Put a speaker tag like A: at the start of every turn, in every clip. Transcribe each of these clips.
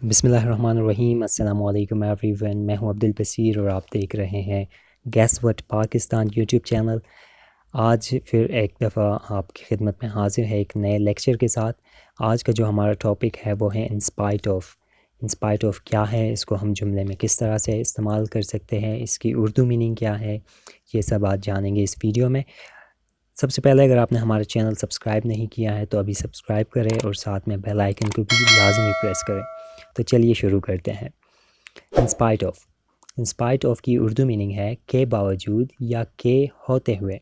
A: بسم اللہ الرحمن الرحیم۔ السلام علیکم ایوری ون، میں ہوں عبدالبصیر اور آپ دیکھ رہے ہیں guess what Pakistan YouTube channel. آج پھر ایک دفعہ آپ کی خدمت میں حاضر ہے ایک نئے لیکچر کے ساتھ۔ آج کا جو ہمارا ٹاپک ہے وہ ہے انسپائٹ آف۔ انسپائٹ آف کیا ہے، اس کو ہم جملے میں کس طرح سے استعمال کر سکتے ہیں، اس کی اردو میننگ کیا ہے، یہ سب آج جانیں گے اس ویڈیو میں۔ سب سے پہلے اگر آپ نے ہمارا چینل سبسکرائب نہیں کیا ہے تو ابھی سبسکرائب کریں اور ساتھ میں بیل آئیکن کو بھی لازمی پریس کریں۔ تو چلیے شروع کرتے ہیں۔ انسپائٹ آف، انسپائٹ آف کی اردو میننگ ہے کے باوجود یا کے ہوتے ہوئے،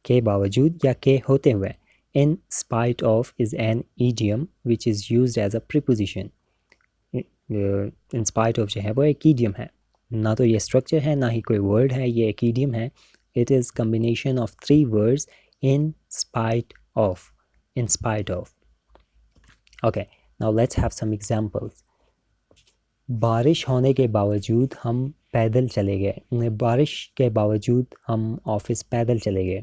A: کے باوجود یا کے ہوتے ہوئے۔ ان spite of is an idiom which is used as a preposition۔ In spite of جو ہے وہ ایک ایڈیم ہے، نہ تو یہ اسٹرکچر ہے نہ ہی کوئی ورڈ ہے، یہ ایک ایڈیم ہے۔ It is combination of three words in spite of، in spite of۔ Okay, now let's have some examples۔ بارش ہونے کے باوجود ہم پیدل چلے گئے، بارش کے باوجود ہم آفس پیدل چلے گئے۔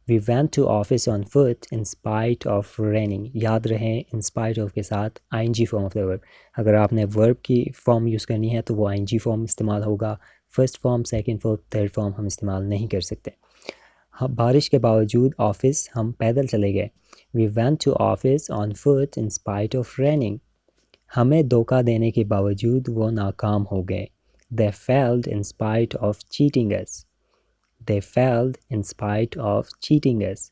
A: We went to office on foot in spite of raining۔ یاد رہیں in spite of کے ساتھ ing form of the verb۔ اگر آپ نے verb کی فارم یوز کرنی ہے تو وہ ing form استعمال ہوگا، first form, second form, third form ہم استعمال نہیں کر سکتے۔ بارش کے باوجود آفس ہم پیدل چلے گئے۔ We went to office on foot in spite of raining۔ ہمیں دھوکہ دینے کے باوجود وہ ناکام ہو گئے۔ They failed in spite of cheating us۔ They failed in spite of cheating us۔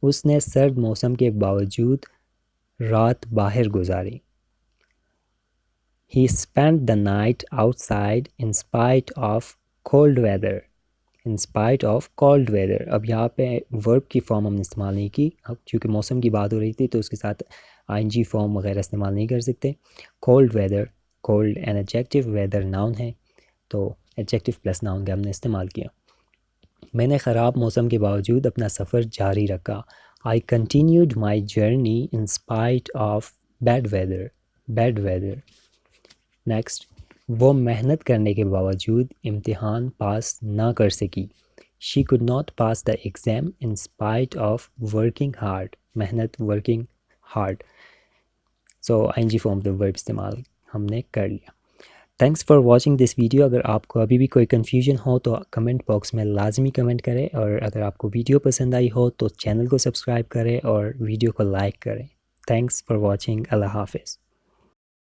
A: اس نے سرد موسم کے باوجود رات باہر گزاری۔ He spent the night outside in spite of cold weather۔ In spite of cold weather۔ اب یہاں پہ verb کی فارم ہم نے استعمال نہیں کی، اب چونکہ موسم کی بات ہو رہی تھی تو اس کے ساتھ ing فارم وغیرہ استعمال نہیں کر سکتے۔ cold weather، cold an adjective، weather noun ہے، تو adjective plus noun کا ہم نے استعمال کیا۔ میں نے خراب موسم کے باوجود اپنا سفر جاری رکھا۔ I continued my journey in spite of bad weather۔ bad weather۔ Next, وہ محنت کرنے کے باوجود امتحان پاس نہ کر سکی۔ She could not pass the exam in spite of working hard۔ محنت، working hard۔ So ing form the verb استعمال ہم نے کر لیا۔ Thanks for watching this video. اگر آپ کو ابھی بھی کوئی کنفیوژن ہو تو کمنٹ باکس میں لازمی کمنٹ کریں، اور اگر آپ کو ویڈیو پسند آئی ہو تو چینل کو سبسکرائب کریں اور ویڈیو کو لائک کریں۔ Thanks for watching. اللہ حافظ۔